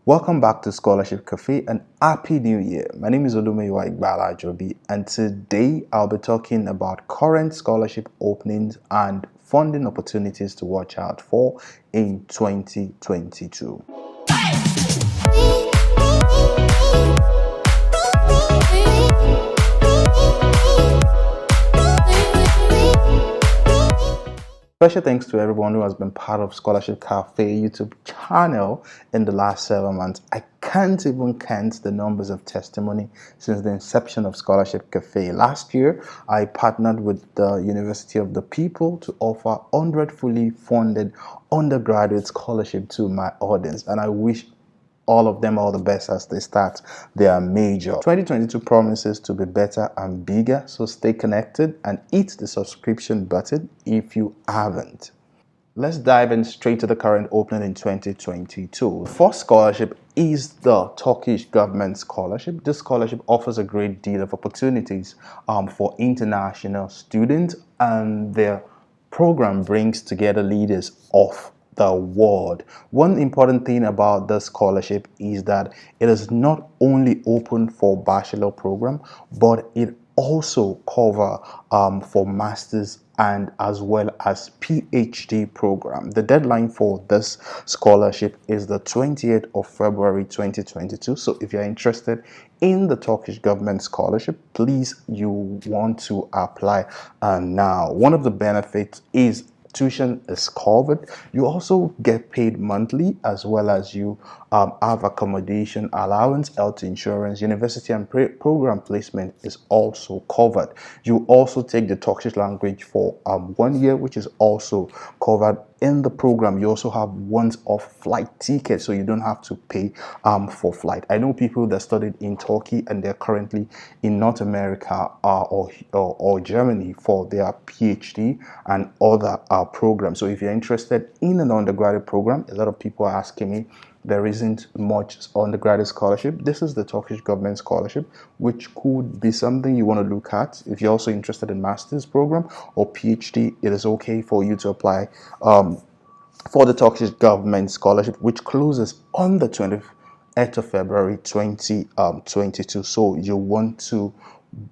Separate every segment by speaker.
Speaker 1: Welcome back to Scholarship Cafe and Happy New Year. My name is Olumeyiwa Igbala Ajobi, and today I'll be talking about current scholarship openings and funding opportunities to watch out for in 2022. Special thanks to everyone who has been part of Scholarship Cafe YouTube channel in the last 7 months. I can't even count the numbers of testimony since the inception of Scholarship Cafe. Last year, I partnered with the University of the People to offer 100 fully funded undergraduate scholarship to my audience, and I wish all of them all the best as they start their major. 2022 promises to be better and bigger, so stay connected and hit the subscription button if you haven't. Let's dive in straight to the current opening in 2022. The first scholarship is the Turkish government scholarship. This scholarship offers a great deal of opportunities for international students, and their program brings together leaders of the world. One important thing about this scholarship is that it is not only open for bachelor program, but it also cover for masters and as well as PhD program. The deadline for this scholarship is the 28th of February 2022. So if you're interested in the Turkish government scholarship, please, you want to apply now. One of the benefits is tuition is covered. You also get paid monthly, as well as you have accommodation allowance, health insurance, university and program placement is also covered. You also take the Turkish language for 1 year, which is also covered in the program. You also have once-off flight tickets, so you don't have to pay for flight. I know people that studied in Turkey and they're currently in North America or Germany for their PhD and other programs. So if you're interested in an undergraduate program, a lot of people are asking me, there isn't much undergraduate scholarship. This is the Turkish government scholarship, which could be something you want to look at. If you're also interested in master's program or PhD, it is okay for you to apply for the Turkish government scholarship, which closes on the 28th of February 2022. So you want to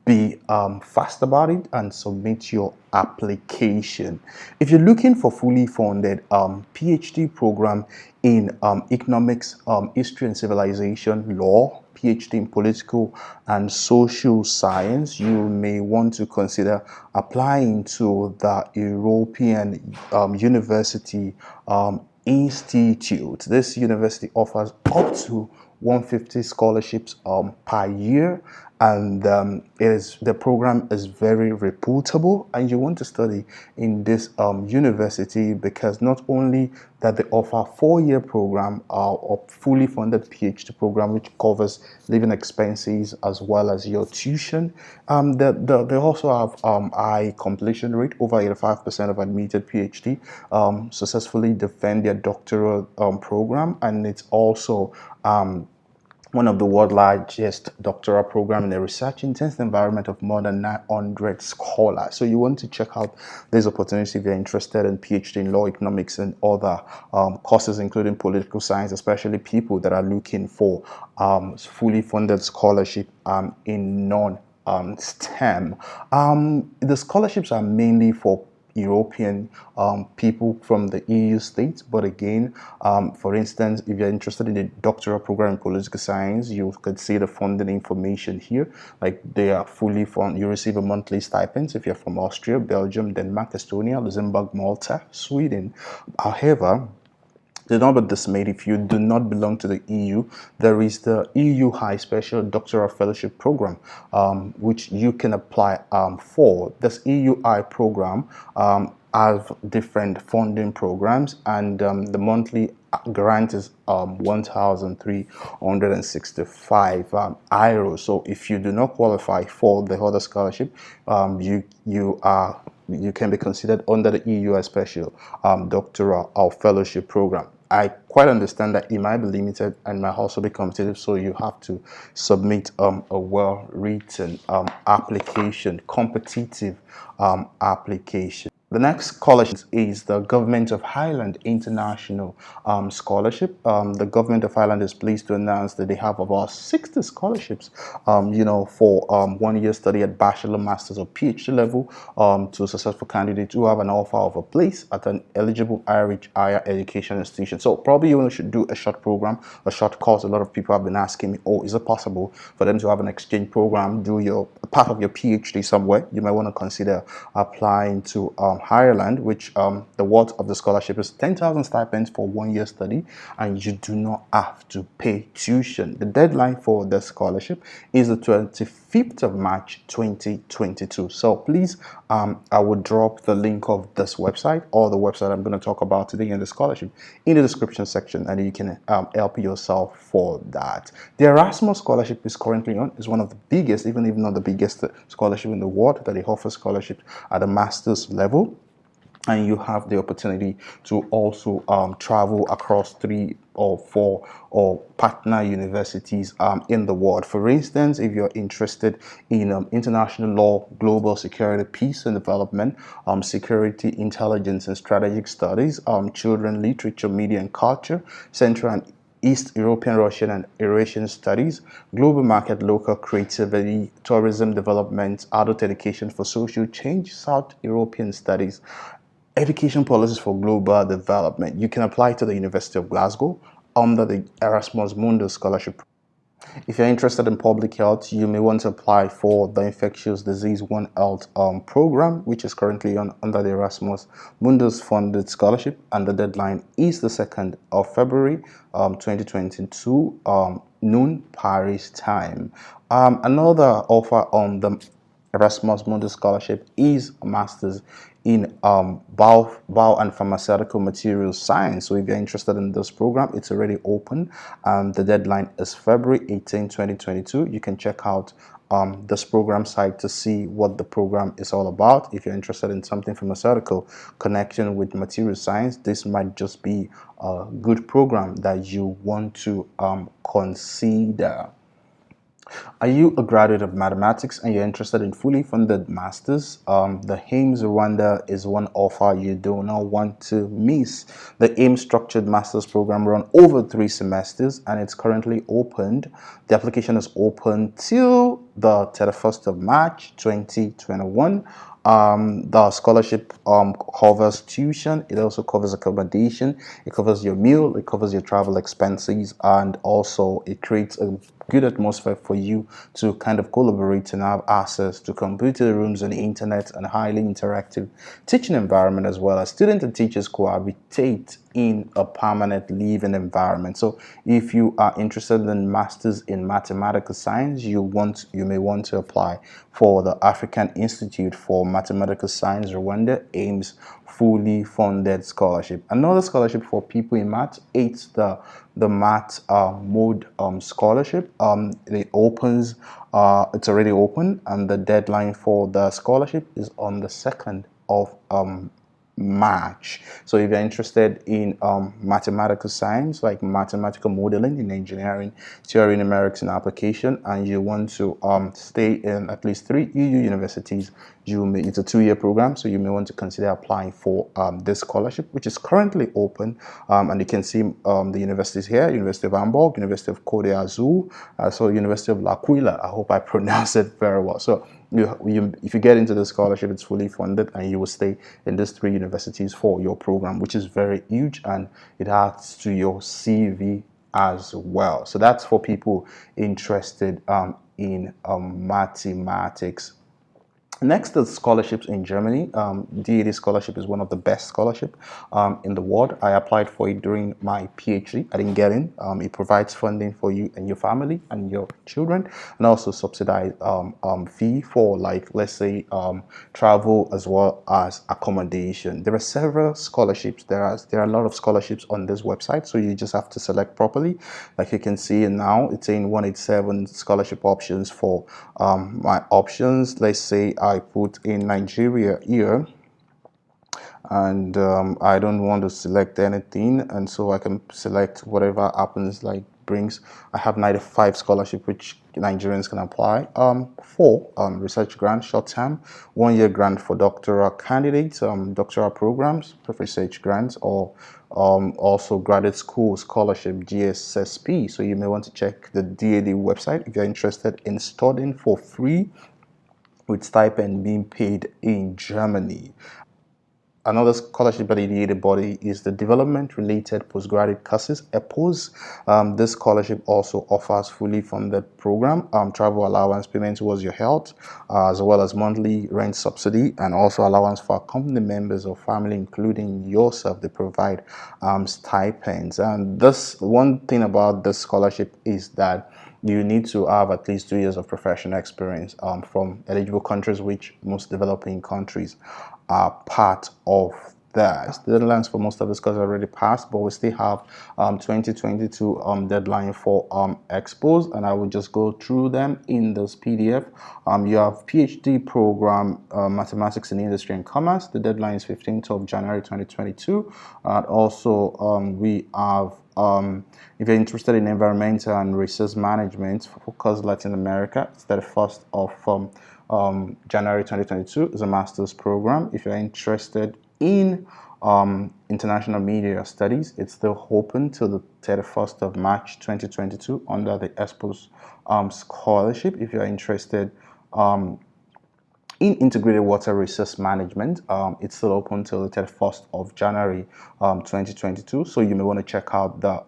Speaker 1: be fast about it and submit your application. If you're looking for fully funded PhD program in economics, history and civilization, law, PhD in political and social science, you may want to consider applying to the European University Institute. This university offers up to 150 scholarships per year, and the program is very reputable, and you want to study in this university because not only that they offer 4-year program or fully funded PhD program, which covers living expenses as well as your tuition. They also have high completion rate. Over 85% of admitted PhD successfully defend their doctoral program, and it's also one of the world's largest doctoral program in a research-intensive environment of more than 900 scholars. So you want to check out this opportunity if you're interested in PhD in law, economics, and other courses, including political science, especially people that are looking for fully funded scholarship in non-STEM. The scholarships are mainly for European people from the EU states, but again, for instance, if you're interested in the doctoral program in political science, you could see the funding information here. Like, they are fully funded. You receive a monthly stipend if you're from Austria, Belgium, Denmark, Estonia, Luxembourg, Malta, Sweden. However, do not be dismayed if you do not belong to the EU. There is the EU High Special Doctoral Fellowship Program, which you can apply for. This EU High program have different funding programs, and the monthly grant is 1,365 euros. So if you do not qualify for the other scholarship, you can be considered under the EU Special Doctoral or Fellowship Program. I quite understand that it might be limited and might also be competitive, so you have to submit a well-written application, competitive application. The next scholarship is the Government of Ireland International Scholarship. The Government of Ireland is pleased to announce that they have about 60 scholarships, for 1 year study at Bachelor, Master's, or PhD level to successful candidates who have an offer of a place at an eligible Irish higher education institution. So probably you should do a short program, a short course. A lot of people have been asking me, oh, is it possible for them to have an exchange program, do your part of your PhD somewhere? You might want to consider applying to Ireland, which the worth of the scholarship is 10,000 stipends for 1 year study, and you do not have to pay tuition. The deadline for the scholarship is the 25th of March 2022. So please, I will drop the link of this website or the website I'm going to talk about today in the scholarship in the description section, and you can help yourself for that. The Erasmus scholarship is currently on. Is one of the biggest, even if not the biggest scholarship in the world, that they offer scholarship at the master's level. And you have the opportunity to also travel across 3 or 4 or partner universities in the world. For instance, if you're interested in international law, global security, peace and development, security, intelligence and strategic studies, children, literature, media and culture, Central and East European, Russian, and Eurasian studies, global market, local creativity, tourism development, adult education for social change, South European studies, education policies for global development. You can apply to the University of Glasgow under the Erasmus Mundus scholarship. If you're interested in public health, you may want to apply for the Infectious Disease One Health program, which is currently under the Erasmus Mundus funded scholarship, and the deadline is the 2nd of February 2022, noon Paris time. Another offer on the Erasmus Mundus scholarship is a master's in bio and pharmaceutical materials science. So if you're interested in this program, it's already open. The deadline is February 18, 2022. You can check out this program site to see what the program is all about. If you're interested in something pharmaceutical connection with material science, this might just be a good program that you want to consider. Are you a graduate of mathematics and you're interested in fully funded masters? The AIMS Rwanda is one offer you do not want to miss. The AIMS structured masters program run over 3 semesters and it's currently opened. The application is open till the 31st of March 2021. The scholarship covers tuition, it also covers accommodation, it covers your meal, it covers your travel expenses, and also it creates a good atmosphere for you to kind of collaborate and have access to computer rooms and internet and highly interactive teaching environment, as well as students and teachers cohabitate in a permanent living environment. So if you are interested in masters in mathematical science, you may want to apply for the African Institute for Mathematical Science Rwanda AIMS fully funded scholarship. Another scholarship for people in math, it's the math mode scholarship. It's already open, and the deadline for the scholarship is on the 2nd of March. So if you're interested in mathematical science, like mathematical modeling in engineering, theory, numerics, and application, and you want to stay in at least 3 EU universities, it's a 2-year program, so you may want to consider applying for this scholarship, which is currently open. And you can see the universities here: University of Hamburg, University of Côte d'Azur, so University of L'Aquila. I hope I pronounced it very well. So if you get into the scholarship, it's fully funded, and you will stay in these 3 universities for your program, which is very huge, and it adds to your CV as well. So that's for people interested in mathematics. Next is scholarships in Germany. DAAD scholarship is one of the best scholarship in the world. I applied for it during my PhD. I didn't get in. It provides funding for you and your family and your children, and also subsidized fee for, like, let's say travel as well as accommodation. There are several scholarships. There are a lot of scholarships on this website, so you just have to select properly. Like you can see now, it's in 187 scholarship options for my options. Let's say I put in Nigeria here, and I don't want to select anything, and so I can select whatever happens, like brings. I have 95 scholarship which Nigerians can apply for research grant, short term, 1 year grant for doctoral candidates, doctoral programs, research grants, or also graduate school scholarship, GSSP. So you may want to check the DAAD website if you're interested in studying for free with stipend being paid in Germany. Another scholarship affiliated body is the Development Related Postgraduate Courses, EPOS. This scholarship also offers fully funded program, travel allowance, payment towards your health, as well as monthly rent subsidy, and also allowance for company members or family, including yourself. They provide stipends. And this one thing about this scholarship is that you need to have at least 2 years of professional experience from eligible countries, which most developing countries are part of that. The deadlines for most of this course already passed, but we still have 2022 deadline for expos, and I will just go through them in this PDF. You have PhD program, Mathematics in Industry and Commerce. The deadline is 15th of January 2022. And also we have if you're interested in environmental and resource management for Focus Latin America, it's the 1st of January 2022 is a master's program. If you're interested in international media studies, it's still open till the 31st of March 2022 under the ESPOS scholarship. If you're interested in integrated water resource management, it's still open till the 31st of January 2022. So you may want to check out the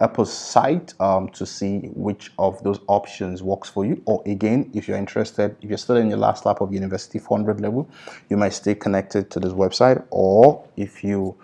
Speaker 1: EPOS site to see which of those options works for you. Or again, if you're interested, if you're still in your last lap of university 400 level, you might stay connected to this website. Or if you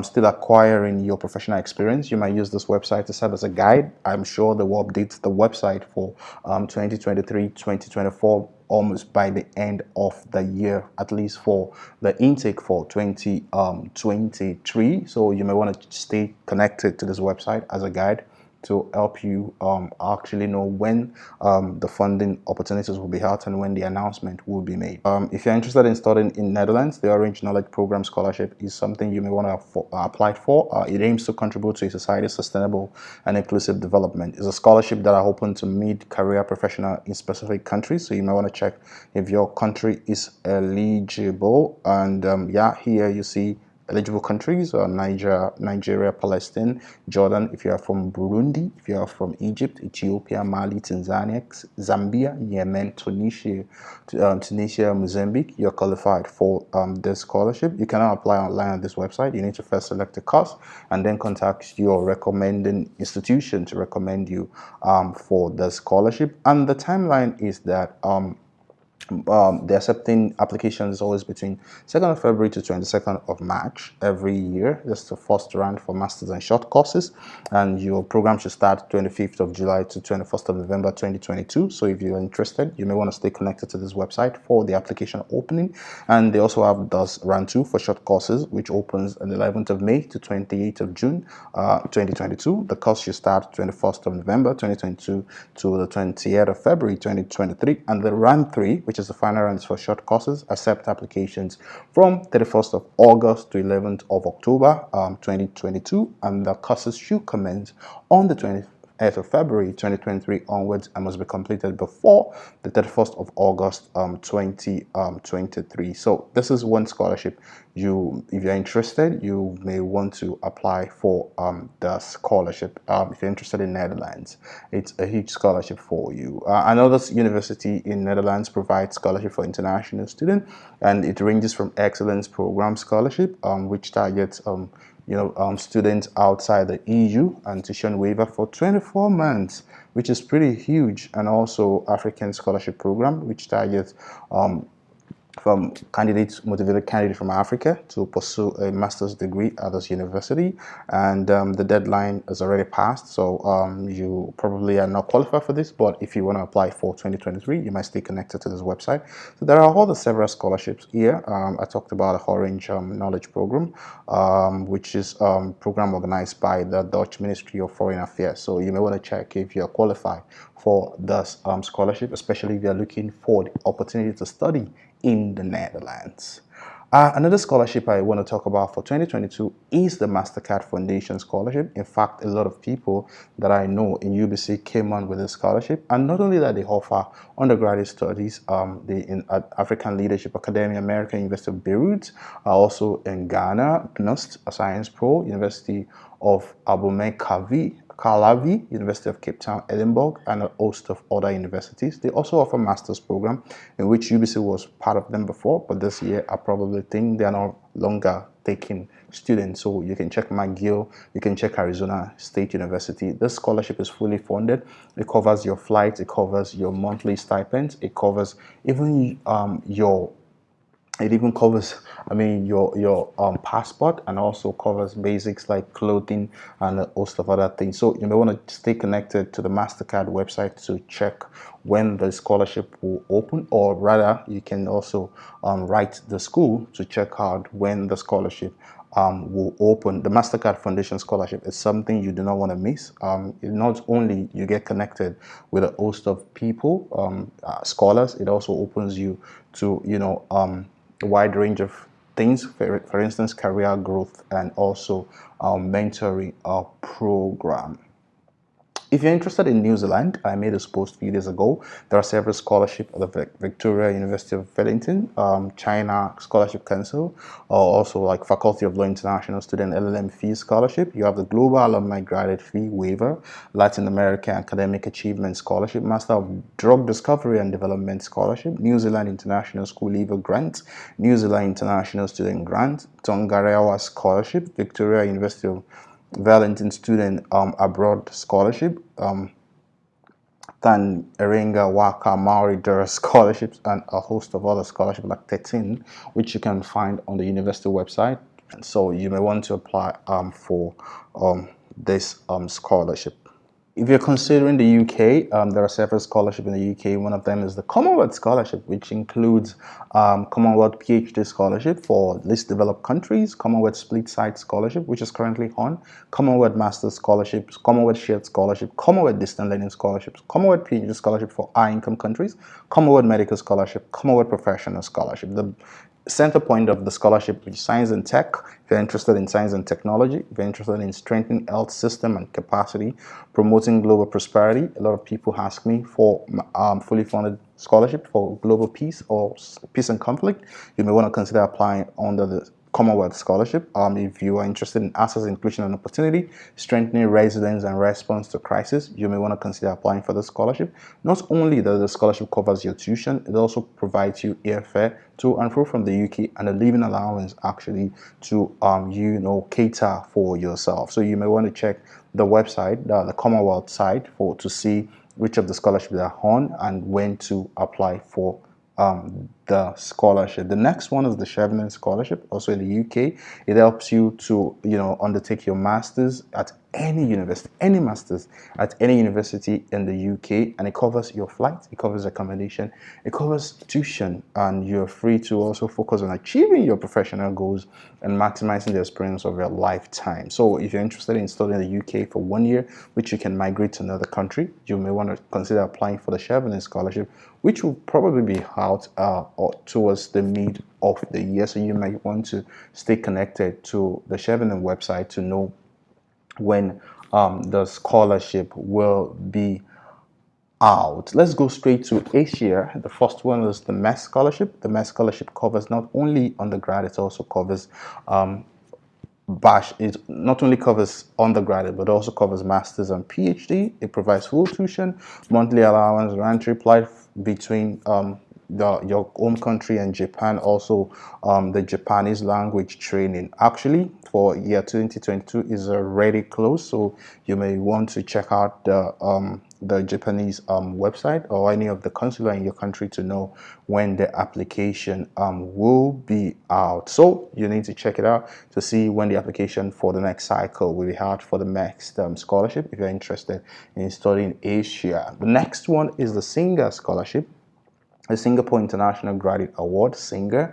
Speaker 1: still acquiring your professional experience, you might use this website to serve as a guide. I'm sure they will update the website for 2023-2024 almost by the end of the year, at least for the intake for 2023. So you may want to stay connected to this website as a guide to help you actually know when the funding opportunities will be held and when the announcement will be made. If you're interested in studying in Netherlands, the Orange Knowledge Program Scholarship is something you may want to apply for. It aims to contribute to a society's sustainable and inclusive development. It's a scholarship that are open to mid-career professional in specific countries, so you may want to check if your country is eligible. And yeah, here you see eligible countries are Nigeria, Palestine, Jordan, if you are from Burundi, if you are from Egypt, Ethiopia, Mali, Tanzania, Zambia, Yemen, Tunisia, Mozambique, you're qualified for this scholarship. You cannot apply online on this website. You need to first select a course and then contact your recommending institution to recommend you for the scholarship. And the timeline is that the accepting applications is always between 2nd of February to 22nd of March every year. That's the first round for masters and short courses, and your program should start 25th of July to 21st of November 2022. So if you're interested, you may want to stay connected to this website for the application opening. And they also have thus round 2 for short courses, which opens on the 11th of May to 28th of June 2022. The course should start 21st of November 2022 to the 28th of February 2023. And the round 3, which is the final round for short courses, accept applications from 31st of August to 11th of October 2022, and the courses should commence on the 28th of February 2023 onwards and must be completed before the 31st of August 2023. So this is one scholarship. If you're interested, you may want to apply for the scholarship. If you're interested in Netherlands, it's a huge scholarship for you. Another university in Netherlands provides scholarship for international students, and it ranges from excellence program scholarship, which targets students outside the EU, and tuition waiver for 24 months, which is pretty huge, and also African scholarship program, which targets from motivated candidates from Africa to pursue a master's degree at this university. And the deadline has already passed, so you probably are not qualified for this, but if you want to apply for 2023, you might stay connected to this website. So there are other several scholarships here. I talked about the Orange Knowledge Program, which is a program organized by the Dutch Ministry of Foreign Affairs. So you may want to check if you're qualified for this scholarship, especially if you're looking for the opportunity to study in the Netherlands. Another scholarship I want to talk about for 2022 is the Mastercard Foundation scholarship. In fact, a lot of people that I know in UBC came on with this scholarship, and not only that, they offer undergraduate studies in African Leadership Academy, American University of Beirut, also in Ghana, NUST, a Science Pro, University of Calavi, University of Cape Town, Edinburgh, and a host of other universities. They also offer master's program, in which UBC was part of them before, but this year I probably think they are no longer taking students. So you can check McGill, you can check Arizona State University. This scholarship is fully funded. It covers your flights, it covers your monthly stipends, it covers even it even covers, your passport, and also covers basics like clothing and a host of other things. So you may want to stay connected to the Mastercard website to check when the scholarship will open, or rather, you can also write the school to check out when the scholarship will open. The Mastercard Foundation scholarship is something you do not want to miss. Not only you get connected with a host of people, scholars, it also opens you to a wide range of things, for instance, career growth, and also mentoring program. If you're interested in New Zealand, I made this post a few days ago. There are several scholarships at the Victoria University of Wellington, China Scholarship Council, or also like Faculty of Law International Student LLM Fee Scholarship. You have the Global Alumni Graduate Fee Waiver, Latin American Academic Achievement Scholarship, Master of Drug Discovery and Development Scholarship, New Zealand International School Leaver Grant, New Zealand International Student Grant, Tongarewa Scholarship, Victoria University of Wellington Student Abroad Scholarship, Tan Erenga Waka Maori Dura scholarships, and a host of other scholarships, like 13, which you can find on the university website. So you may want to apply for this scholarship. If you're considering the UK, there are several scholarships in the UK. One of them is the Commonwealth Scholarship, which includes Commonwealth Ph.D. Scholarship for least developed countries, Commonwealth Split Site Scholarship, which is currently on, Commonwealth Master Scholarships, Commonwealth Shared Scholarship, Commonwealth Distant Learning Scholarships, Commonwealth Ph.D. Scholarship for high-income countries, Commonwealth Medical Scholarship, Commonwealth Professional Scholarship. The center point of the scholarship is science and tech. If you're interested in science and technology, if you're interested in strengthening health system and capacity, promoting global prosperity, a lot of people ask me for fully funded scholarship for global peace or peace and conflict. You may want to consider applying under the Commonwealth Scholarship. If you are interested in access, inclusion, and opportunity, strengthening resilience and response to crisis, you may want to consider applying for the scholarship. Not only does the scholarship covers your tuition, it also provides you airfare to and from the UK, and a living allowance actually to cater for yourself. So you may want to check the website, the Commonwealth site, to see which of the scholarships are on and when to apply for the scholarship. The next one is the Chevening Scholarship, also in the UK. It helps you to undertake your masters at any university, any masters at any university in the UK, and it covers your flight, it covers accommodation, it covers tuition, and you're free to also focus on achieving your professional goals and maximizing the experience of your lifetime. So if you're interested in studying in the UK for 1 year, which you can migrate to another country, you may want to consider applying for the Chevening Scholarship, which will probably be out or towards the mid of the year. So you might want to stay connected to the Chevening website to know when the scholarship will be out. Let's go straight to Asia. The first one is the MES Scholarship. The MES Scholarship covers not only undergrad, it also covers it not only covers undergraduate, but also covers masters and PhD. It provides full tuition, monthly allowance, round-trip flight between your home country and Japan, also the Japanese language training. Actually, for year 2022 is already closed, so you may want to check out the Japanese website or any of the consular in your country to know when the application will be out. So you need to check it out to see when the application for the next cycle will be out for the next scholarship if you're interested in studying Asia. The next one is the SINGA Scholarship, the Singapore International Graduate Award, SINGA.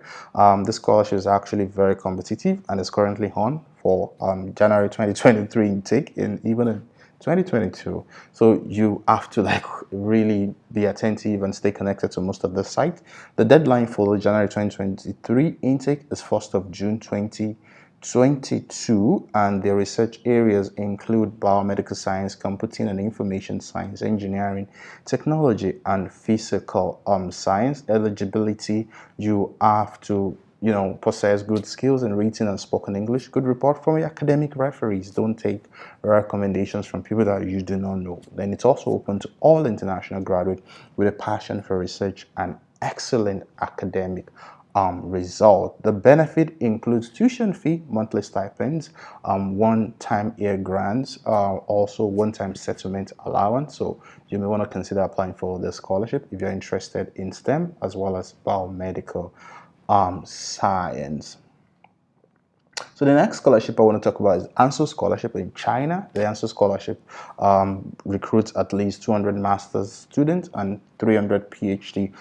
Speaker 1: This scholarship is actually very competitive and is currently on for January 2023 intake, and even in 2022. So you have to like really be attentive and stay connected to most of the site. The deadline for the January 2023 intake is 1st of June 2022, and their research areas include biomedical science, computing and information science, engineering, technology, and physical science. Eligibility, you have to possess good skills in written and spoken English, good report from your academic referees. Don't take recommendations from people that you do not know. Then it's also open to all international graduates with a passion for research and excellent academic result. The benefit includes tuition fee, monthly stipends, one-time year grants, also one-time settlement allowance. So you may want to consider applying for the scholarship if you're interested in STEM as well as biomedical science. So the next scholarship I want to talk about is ANSO scholarship in China. The ANSO scholarship recruits at least 200 master's students and 300 PhD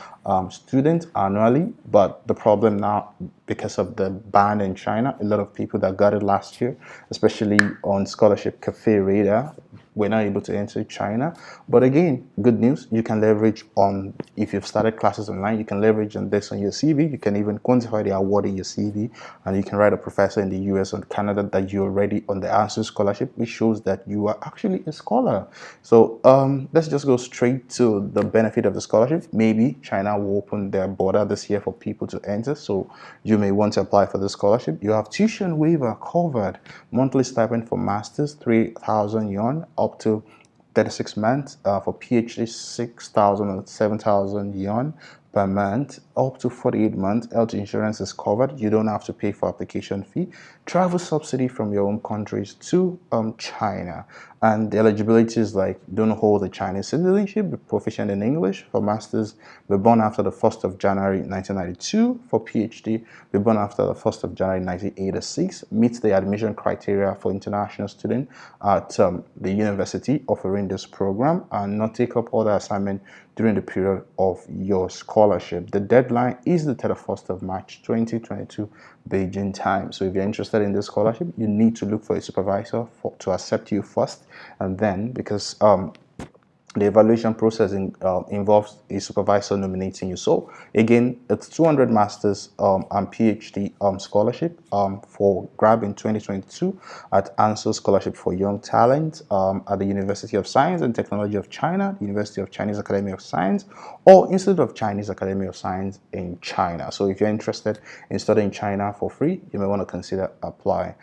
Speaker 1: students annually. But the problem now, because of the ban in China, a lot of people that got it last year, especially on Scholarship Cafe radar, were not able to enter China. But again, good news, you can leverage on, if you've started classes online, you can leverage on this on your CV. You can even quantify the award in your CV, and you can write a professor in the US or Canada that you're already on the ANSO scholarship, which shows that you are actually a scholar. So let's just go straight to the benefit of the scholarship. Maybe China will open their border this year for people to enter, so you may want to apply for the scholarship. You have tuition waiver covered, monthly stipend for masters 3,000 yuan up to 36 months, for PhD 6,000 or 7,000 yuan per month up to 48 months. Health insurance is covered. You don't have to pay for application fee. Travel subsidy from your own countries to China. And the eligibility is like, don't hold a Chinese citizenship, be proficient in English. For masters, be born after the 1st of January 1992. For PhD, be born after the 1st of January 1986. Meet the admission criteria for international student at the university offering this program, and not take up other assignment during the period of your scholarship. The deadline is the 31st of March 2022 Beijing time. So if you're interested in this scholarship, you need to look for a supervisor to accept you first, and then, because the evaluation process involves a supervisor nominating you. So again, it's 200 masters and PhD scholarship for grab in 2022 at ANSO Scholarship for Young Talent at the University of Science and Technology of China, the University of Chinese Academy of Science, or Institute of Chinese Academy of Science in China. So if you're interested in studying China for free, you may want to consider applying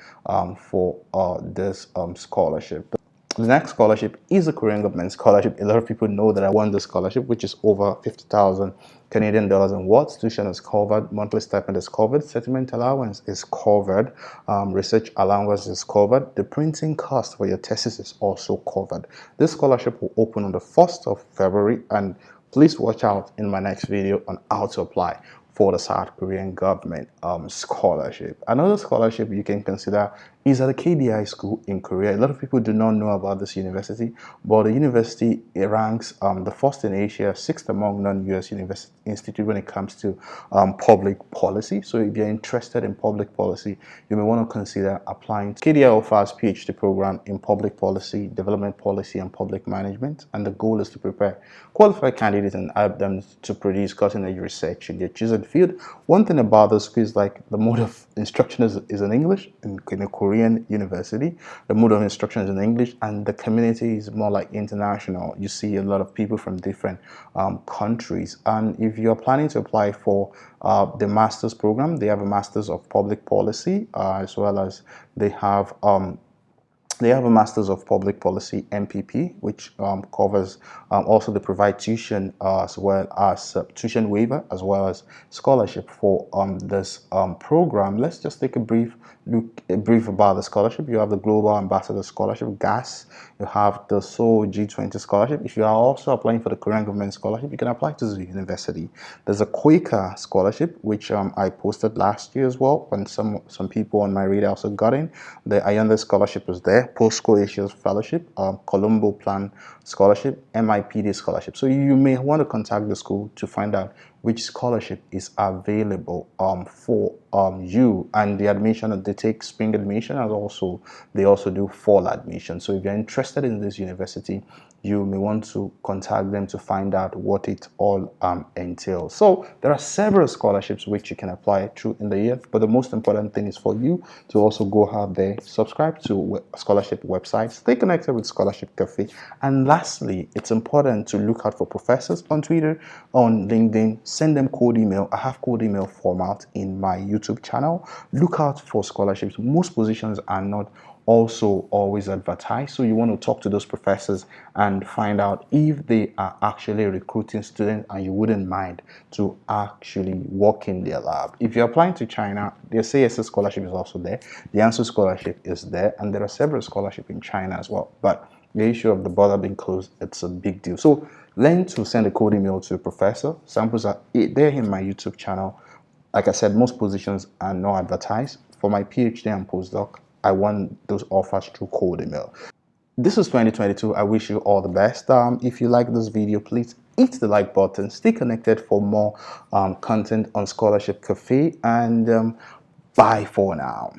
Speaker 1: for this scholarship. The next scholarship is a Korean government scholarship. A lot of people know that I won this scholarship, which is over 50,000 Canadian dollars in what? Tuition is covered, monthly stipend is covered, settlement allowance is covered, research allowance is covered, the printing cost for your thesis is also covered. This scholarship will open on the 1st of February, and please watch out in my next video on how to apply for the South Korean government scholarship. Another scholarship you can consider is at the KDI school in Korea. A lot of people do not know about this university, but the university ranks the first in Asia, sixth among non-US university institute when it comes to public policy. So if you're interested in public policy, you may want to consider applying. KDI offers PhD program in public policy, development policy, and public management, and the goal is to prepare qualified candidates and help them to produce cutting-edge research in their chosen field. One thing about this school is like the mode of instruction is in English in a Korean university. The mode of instruction is in English, and the community is more like international. You see a lot of people from different countries. And if you're planning to apply for the master's program, they have a master's of public policy, as well as they have a Masters of Public Policy MPP, which covers also they provide tuition as well as tuition waiver as well as scholarship for this program. Let's just take a brief about the scholarship. You have the Global Ambassador Scholarship, GAS. You have the Seoul G20 Scholarship. If you are also applying for the Korean Government Scholarship, you can apply to the university. There's a Quaker Scholarship, which I posted last year as well, when some people on my radar also got in. The Ayanda Scholarship is there. Post-Coalition Fellowship, Colombo Plan Scholarship, MIPD Scholarship. So you may want to contact the school to find out which scholarship is available for you. And the admission, they take spring admission, and also they also do fall admission. So if you're interested in this university, you may want to contact them to find out what it all entails. So there are several scholarships which you can apply through in the year, but the most important thing is for you to also go out there, subscribe to scholarship websites, stay connected with Scholarship Cafe, and lastly, it's important to look out for professors on Twitter, on LinkedIn, send them cold email. I have cold email format in my YouTube channel. Look out for scholarships. Most positions are not also always advertised, so you want to talk to those professors and find out if they are actually recruiting students and you wouldn't mind to actually work in their lab. If you're applying to China, their CSS scholarship is also there, the ANSO scholarship is there, and there are several scholarships in China as well. But the issue of the border being closed, it's a big deal. So learn to send a cold email to a professor. Samples are there in my YouTube channel. Like I said, most positions are not advertised. For my PhD and postdoc, I want those offers through cold email. This is 2022. I wish you all the best. If you like this video, please hit the like button. Stay connected for more content on Scholarship Cafe, and bye for now.